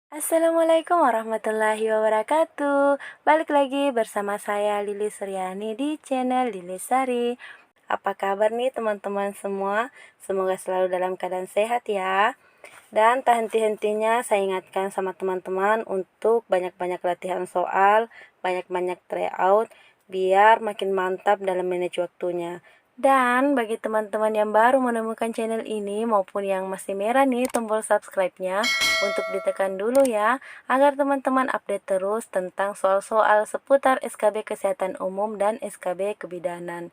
Assalamualaikum warahmatullahi wabarakatuh. Balik lagi bersama saya Lili Suryani di channel Lili Sari. Apa kabar nih teman-teman semua? Semoga selalu dalam keadaan sehat ya. Dan tak henti-hentinya saya ingatkan sama teman-teman untuk banyak-banyak latihan soal, banyak-banyak tryout, biar makin mantap dalam manage waktunya. Dan bagi teman-teman yang baru menemukan channel ini maupun yang masih merah nih tombol subscribe-nya, untuk ditekan dulu ya, agar teman-teman update terus tentang soal-soal seputar SKB Kesehatan Umum dan SKB Kebidanan.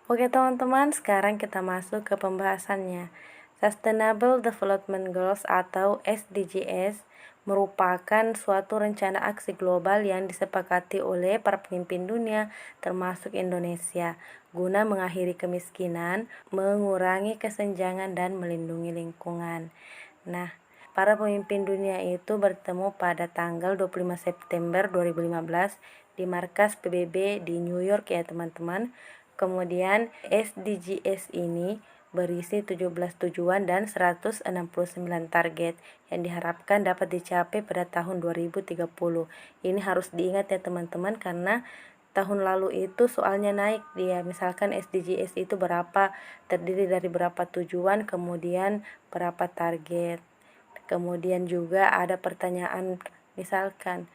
Oke teman-teman, sekarang kita masuk ke pembahasannya. Sustainable Development Goals atau SDGs merupakan suatu rencana aksi global yang disepakati oleh para pemimpin dunia, termasuk Indonesia, guna mengakhiri kemiskinan, mengurangi kesenjangan, dan melindungi lingkungan. Nah, para pemimpin dunia itu bertemu pada tanggal 25 September 2015 di markas PBB di New York ya teman-teman. Kemudian SDGs ini berisi 17 tujuan dan 169 target yang diharapkan dapat dicapai pada tahun 2030. Ini harus diingat ya teman-teman, karena tahun lalu itu soalnya naik dia, misalkan SDGs itu berapa, terdiri dari berapa tujuan, kemudian berapa target. Kemudian juga ada pertanyaan, misalkan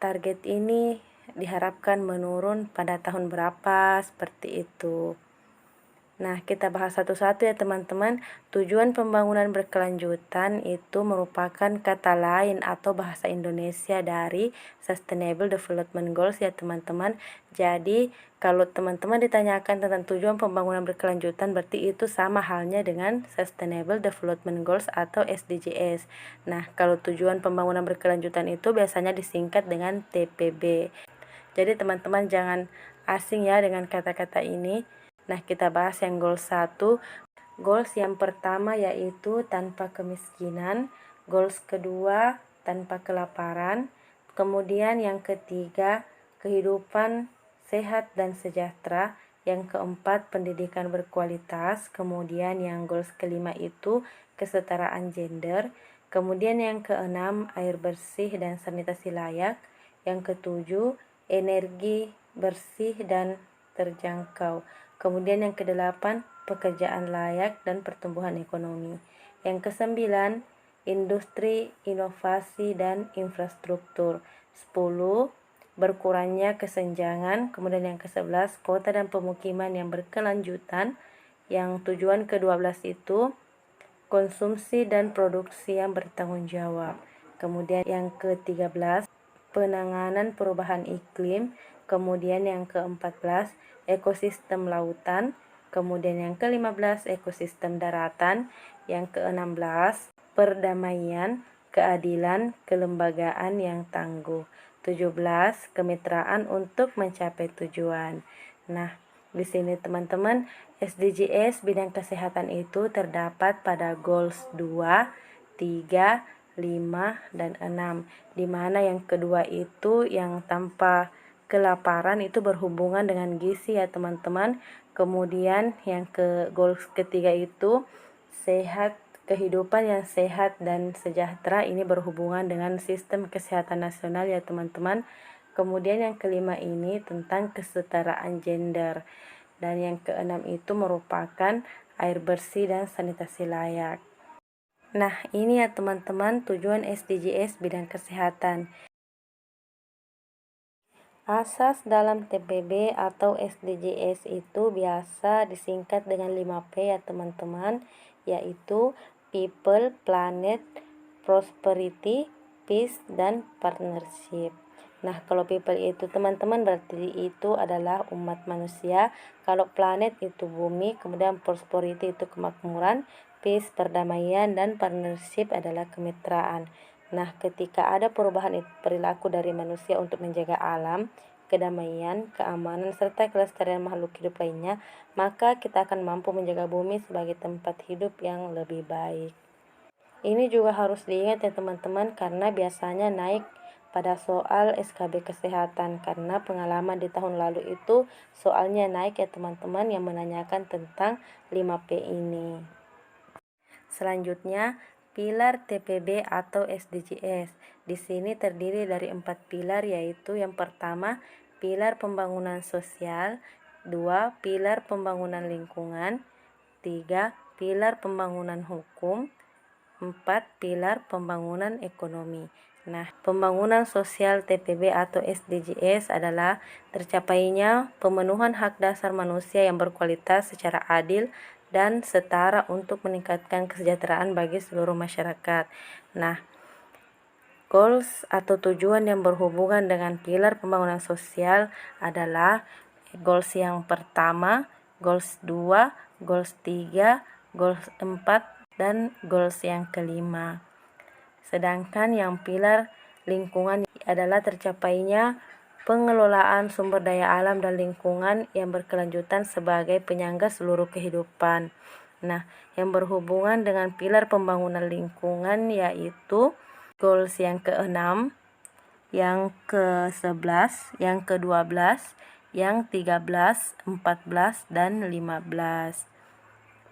target ini diharapkan menurun pada tahun berapa, seperti itu. Nah, kita bahas satu-satu ya teman-teman. Tujuan pembangunan berkelanjutan itu merupakan kata lain atau bahasa Indonesia dari Sustainable Development Goals ya teman-teman. Jadi, kalau teman-teman ditanyakan tentang tujuan pembangunan berkelanjutan, berarti itu sama halnya dengan Sustainable Development Goals atau SDGs. Nah, kalau tujuan pembangunan berkelanjutan itu biasanya disingkat dengan TPB. Jadi teman-teman jangan asing ya dengan kata-kata ini. Nah, kita bahas yang goals 1. Goals yang pertama yaitu tanpa kemiskinan. Goals kedua tanpa kelaparan. Kemudian yang ketiga kehidupan sehat dan sejahtera. Yang keempat pendidikan berkualitas. Kemudian yang goals kelima itu kesetaraan gender. Kemudian yang keenam air bersih dan sanitasi layak. Yang ketujuh energi bersih dan terjangkau. Kemudian yang kedelapan, pekerjaan layak dan pertumbuhan ekonomi. Yang kesembilan, industri, inovasi, dan infrastruktur. 10, berkurangnya kesenjangan. Kemudian yang ke-11, kota dan pemukiman yang berkelanjutan. Yang tujuan ke-12 itu, konsumsi dan produksi yang bertanggung jawab. Kemudian yang ke-13, penanganan perubahan iklim. Kemudian yang ke-14, ekosistem lautan. Kemudian yang ke-15, ekosistem daratan. Yang ke-16, perdamaian, keadilan, kelembagaan yang tangguh. 17, kemitraan untuk mencapai tujuan. Nah, di sini teman-teman, SDGs bidang kesehatan itu terdapat pada goals 2, 3, 5, dan 6. Di mana yang kedua itu yang tanpa kelaparan itu berhubungan dengan gizi ya teman-teman. Kemudian yang goals ketiga itu sehat, kehidupan yang sehat dan sejahtera, ini berhubungan dengan sistem kesehatan nasional ya teman-teman. Kemudian yang kelima ini tentang kesetaraan gender. Dan yang keenam itu merupakan air bersih dan sanitasi layak. Nah, ini ya teman-teman tujuan SDGs bidang kesehatan. Asas dalam TPB atau SDGs itu biasa disingkat dengan 5P ya teman-teman, yaitu People, Planet, Prosperity, Peace, dan Partnership. Nah, kalau people itu teman-teman berarti itu adalah umat manusia. Kalau planet itu bumi, kemudian prosperity itu kemakmuran, peace perdamaian, dan partnership adalah kemitraan. Nah, ketika ada perubahan perilaku dari manusia untuk menjaga alam, kedamaian, keamanan, serta kelestarian makhluk hidup lainnya, maka kita akan mampu menjaga bumi sebagai tempat hidup yang lebih baik. Ini juga harus diingat ya teman-teman, karena biasanya naik pada soal SKB kesehatan, karena pengalaman di tahun lalu itu soalnya naik ya teman-teman yang menanyakan tentang 5P ini. Selanjutnya, pilar TPB atau SDGs. Di sini terdiri dari 4 pilar, yaitu yang pertama pilar pembangunan sosial, 2 pilar pembangunan lingkungan, 3 pilar pembangunan hukum, 4 pilar pembangunan ekonomi. Nah, pembangunan sosial TPB atau SDGs adalah tercapainya pemenuhan hak dasar manusia yang berkualitas secara adil dan setara untuk meningkatkan kesejahteraan bagi seluruh masyarakat. Nah, goals atau tujuan yang berhubungan dengan pilar pembangunan sosial adalah goals yang pertama, goals 2, goals 3, goals 4, dan goals yang kelima. Sedangkan yang pilar lingkungan adalah tercapainya pengelolaan sumber daya alam dan lingkungan yang berkelanjutan sebagai penyangga seluruh kehidupan. Nah, yang berhubungan dengan pilar pembangunan lingkungan yaitu goals yang ke-6, yang ke-11, yang ke-12, yang 13, 14, dan 15.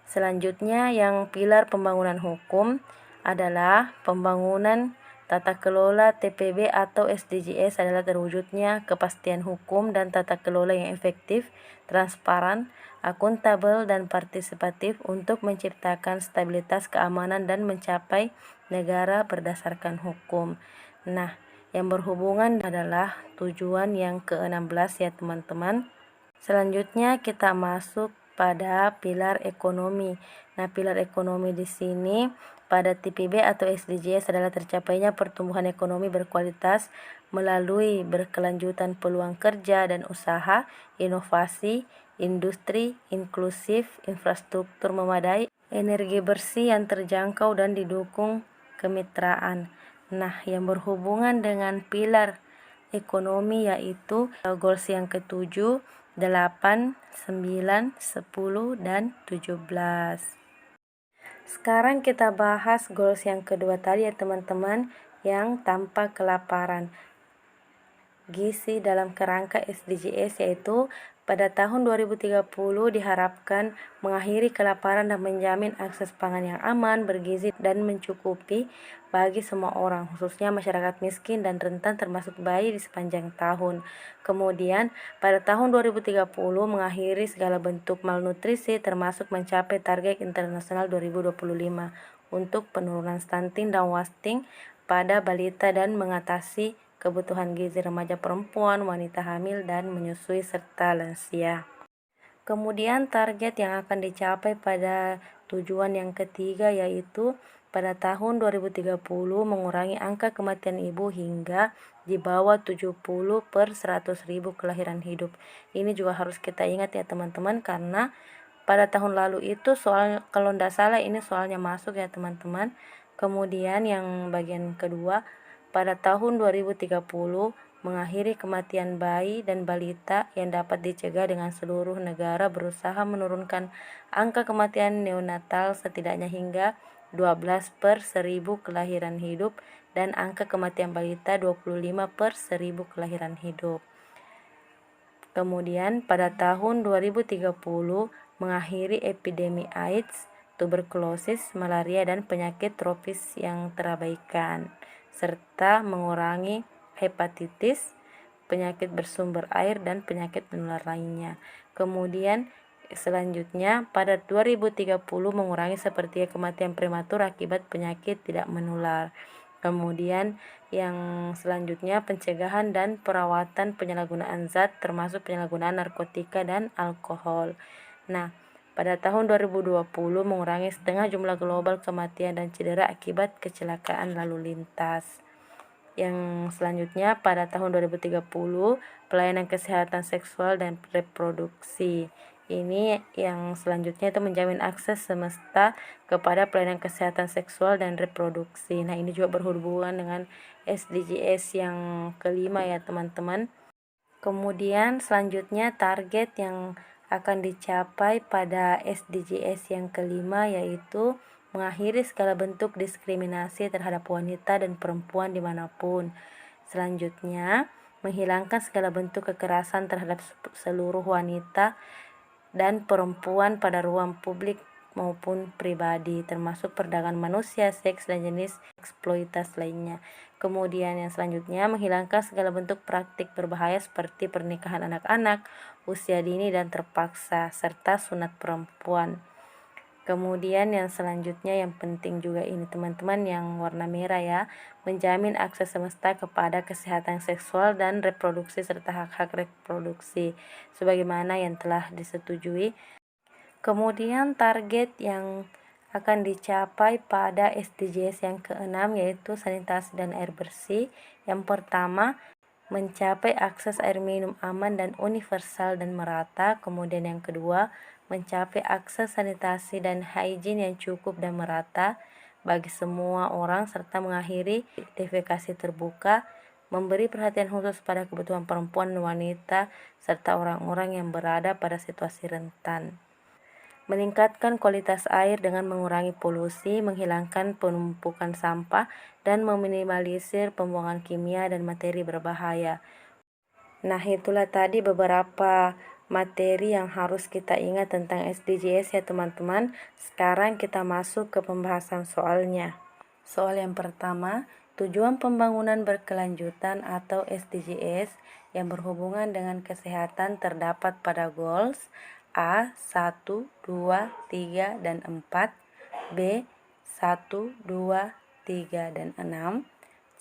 Selanjutnya yang pilar pembangunan hukum adalah pembangunan tata kelola TPB atau SDGs adalah terwujudnya kepastian hukum dan tata kelola yang efektif, transparan, akuntabel, dan partisipatif untuk menciptakan stabilitas keamanan dan mencapai negara berdasarkan hukum. Nah, yang berhubungan adalah tujuan yang ke-16 ya teman-teman. Selanjutnya kita masuk pada pilar ekonomi. Nah, pilar ekonomi di sini pada TPB atau SDGs adalah tercapainya pertumbuhan ekonomi berkualitas melalui berkelanjutan peluang kerja dan usaha, inovasi, industri inklusif, infrastruktur memadai, energi bersih yang terjangkau dan didukung kemitraan. Nah, yang berhubungan dengan pilar ekonomi yaitu goals yang ke-7, 8, 9, 10, dan 17. Sekarang kita bahas goals yang kedua tadi ya teman-teman, yang tanpa kelaparan. Gizi dalam kerangka SDGs yaitu pada tahun 2030 diharapkan mengakhiri kelaparan dan menjamin akses pangan yang aman, bergizi, dan mencukupi bagi semua orang, khususnya masyarakat miskin dan rentan termasuk bayi di sepanjang tahun. Kemudian, pada tahun 2030 mengakhiri segala bentuk malnutrisi termasuk mencapai target internasional 2025 untuk penurunan stunting dan wasting pada balita dan mengatasi kebutuhan gizi remaja perempuan, wanita hamil, dan menyusui serta lansia. Kemudian target yang akan dicapai pada tujuan yang ketiga yaitu pada tahun 2030 mengurangi angka kematian ibu hingga di bawah 70 per 100.000 kelahiran hidup. Ini juga harus kita ingat ya teman-teman, karena pada tahun lalu itu soal, kalau tidak salah ini soalnya masuk ya teman-teman. Kemudian yang bagian kedua, pada tahun 2030 mengakhiri kematian bayi dan balita yang dapat dicegah dengan seluruh negara berusaha menurunkan angka kematian neonatal setidaknya hingga 12 per 1000 kelahiran hidup dan angka kematian balita 25 per 1000 kelahiran hidup. Kemudian pada tahun 2030 mengakhiri epidemi AIDS, tuberkulosis, malaria, dan penyakit tropis yang terabaikan, serta mengurangi hepatitis, penyakit bersumber air, dan penyakit menular lainnya. Kemudian selanjutnya pada 2030 mengurangi sepertiga kematian prematur akibat penyakit tidak menular. Kemudian yang selanjutnya pencegahan dan perawatan penyalahgunaan zat termasuk penyalahgunaan narkotika dan alkohol. Nah, pada tahun 2020 mengurangi setengah jumlah global kematian dan cedera akibat kecelakaan lalu lintas. Yang selanjutnya pada tahun 2030 pelayanan kesehatan seksual dan reproduksi. Ini yang selanjutnya itu menjamin akses semesta kepada pelayanan kesehatan seksual dan reproduksi. Nah, ini juga berhubungan dengan SDGs yang kelima ya teman-teman. Kemudian selanjutnya target yang akan dicapai pada SDGs yang kelima yaitu mengakhiri segala bentuk diskriminasi terhadap wanita dan perempuan dimanapun. Selanjutnya, menghilangkan segala bentuk kekerasan terhadap seluruh wanita dan perempuan pada ruang publik maupun pribadi, termasuk perdagangan manusia, seks, dan jenis eksploitasi lainnya. Kemudian yang selanjutnya, menghilangkan segala bentuk praktik berbahaya seperti pernikahan anak-anak, usia dini dan terpaksa, serta sunat perempuan. Kemudian yang selanjutnya yang penting juga ini teman-teman yang warna merah ya, menjamin akses semesta kepada kesehatan seksual dan reproduksi serta hak-hak reproduksi sebagaimana yang telah disetujui. Kemudian target yang akan dicapai pada SDGs yang keenam yaitu sanitasi dan air bersih. Yang pertama, mencapai akses air minum aman dan universal dan merata. Kemudian yang kedua, mencapai akses sanitasi dan hygiene yang cukup dan merata bagi semua orang serta mengakhiri defekasi terbuka, memberi perhatian khusus pada kebutuhan perempuan dan wanita serta orang-orang yang berada pada situasi rentan. Meningkatkan kualitas air dengan mengurangi polusi, menghilangkan penumpukan sampah, dan meminimalisir pembuangan kimia dan materi berbahaya. Nah, itulah tadi beberapa materi yang harus kita ingat tentang SDGs ya teman-teman. Sekarang kita masuk ke pembahasan soalnya. Soal yang pertama, tujuan pembangunan berkelanjutan atau SDGs yang berhubungan dengan kesehatan terdapat pada goals A 1, 2, 3, dan 4, B 1, 2, 3, dan 6,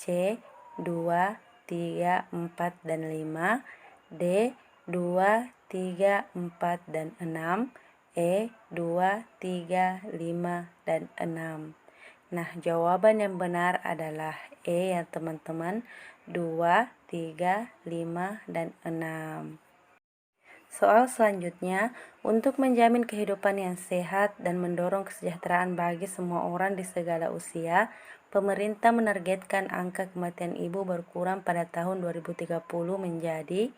C 2, 3, 4, dan 5, D 2, 3, 4, dan 6, E 2, 3, 5, dan 6. Nah, jawaban yang benar adalah E ya teman-teman, 2, 3, 5, dan 6. Soal selanjutnya, untuk menjamin kehidupan yang sehat dan mendorong kesejahteraan bagi semua orang di segala usia, pemerintah menargetkan angka kematian ibu berkurang pada tahun 2030 menjadi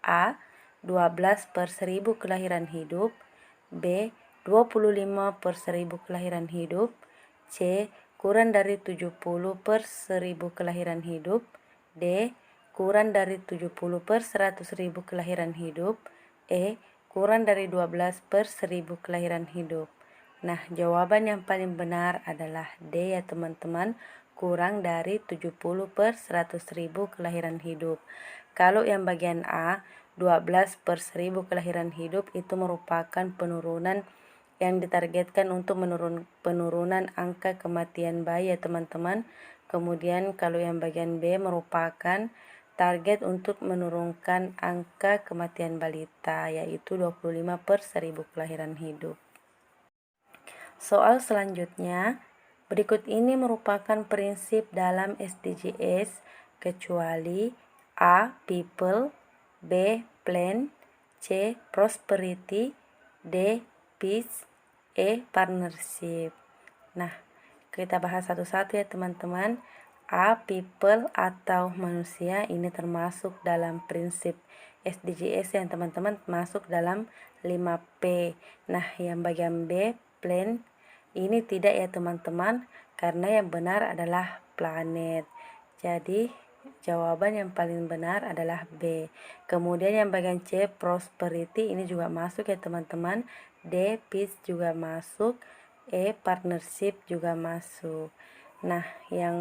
A. 12 per 1000 kelahiran hidup, B. 25 per 1000 kelahiran hidup, C. Kurang dari 70 per 1000 kelahiran hidup, D. Kurang dari 70 per 100.000 kelahiran hidup, E. Kurang dari 12 per 1000 kelahiran hidup. Nah, jawaban yang paling benar adalah D ya teman-teman, kurang dari 70 per 100.000 kelahiran hidup. Kalau yang bagian A, 12 per 1000 kelahiran hidup itu merupakan penurunan yang ditargetkan untuk penurunan angka kematian bayi ya teman-teman. Kemudian kalau yang bagian B merupakan target untuk menurunkan angka kematian balita yaitu 25 per 1000 kelahiran hidup. Soal selanjutnya, berikut ini merupakan prinsip dalam SDGs kecuali A. People, B. Plan, C. Prosperity, D. Peace, E. Partnership. Nah, kita bahas satu-satu ya teman-teman. A. People atau manusia ini termasuk dalam prinsip SDGs yang teman-teman masuk dalam 5P. Nah, yang bagian B, Plan, ini tidak ya teman-teman, karena yang benar adalah planet. Jadi, jawaban yang paling benar adalah B. Kemudian yang bagian C, Prosperity, ini juga masuk ya teman-teman. D, Peace juga masuk. E. Partnership juga masuk. Nah, yang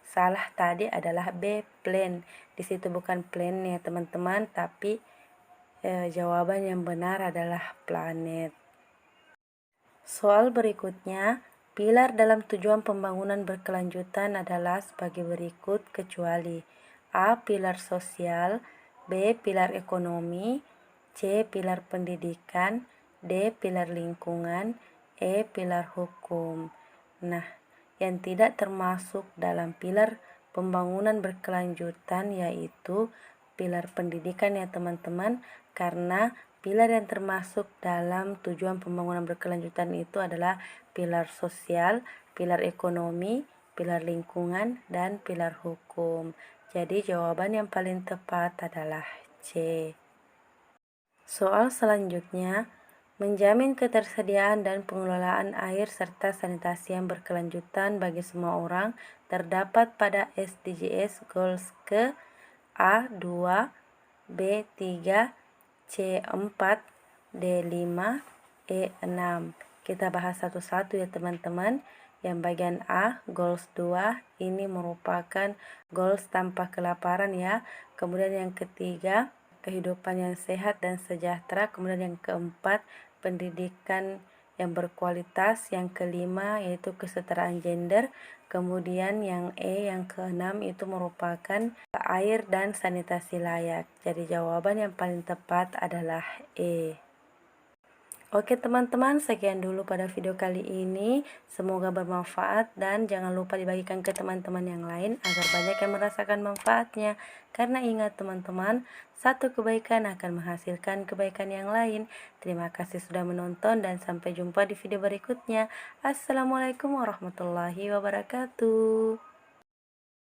salah tadi adalah B, Plan. Di situ bukan plan ya teman-teman, tapi jawaban yang benar adalah planet. Soal berikutnya, pilar dalam tujuan pembangunan berkelanjutan adalah sebagai berikut kecuali A. Pilar sosial, B. Pilar ekonomi, C. Pilar pendidikan, D. Pilar lingkungan, E. Pilar hukum. Nah, yang tidak termasuk dalam pilar pembangunan berkelanjutan yaitu pilar pendidikan ya teman-teman, karena pilar yang termasuk dalam tujuan pembangunan berkelanjutan itu adalah pilar sosial, pilar ekonomi, pilar lingkungan, dan pilar hukum. Jadi jawaban yang paling tepat adalah C. Soal selanjutnya, menjamin ketersediaan dan pengelolaan air serta sanitasi yang berkelanjutan bagi semua orang terdapat pada SDGs Goals ke A 2, B 3, C 4, D 5, E 6. Kita bahas satu-satu ya teman-teman. Yang bagian A, goals 2, ini merupakan goals tanpa kelaparan ya. Kemudian yang ketiga, kehidupan yang sehat dan sejahtera. Kemudian yang keempat, pendidikan yang berkualitas. Yang kelima yaitu kesetaraan gender. Kemudian yang E, yang keenam itu merupakan air dan sanitasi layak. Jadi jawaban yang paling tepat adalah E. Oke teman-teman, sekian dulu pada video kali ini. Semoga bermanfaat dan jangan lupa dibagikan ke teman-teman yang lain agar banyak yang merasakan manfaatnya. Karena ingat teman-teman, satu kebaikan akan menghasilkan kebaikan yang lain. Terima kasih sudah menonton dan sampai jumpa di video berikutnya. Assalamualaikum warahmatullahi wabarakatuh.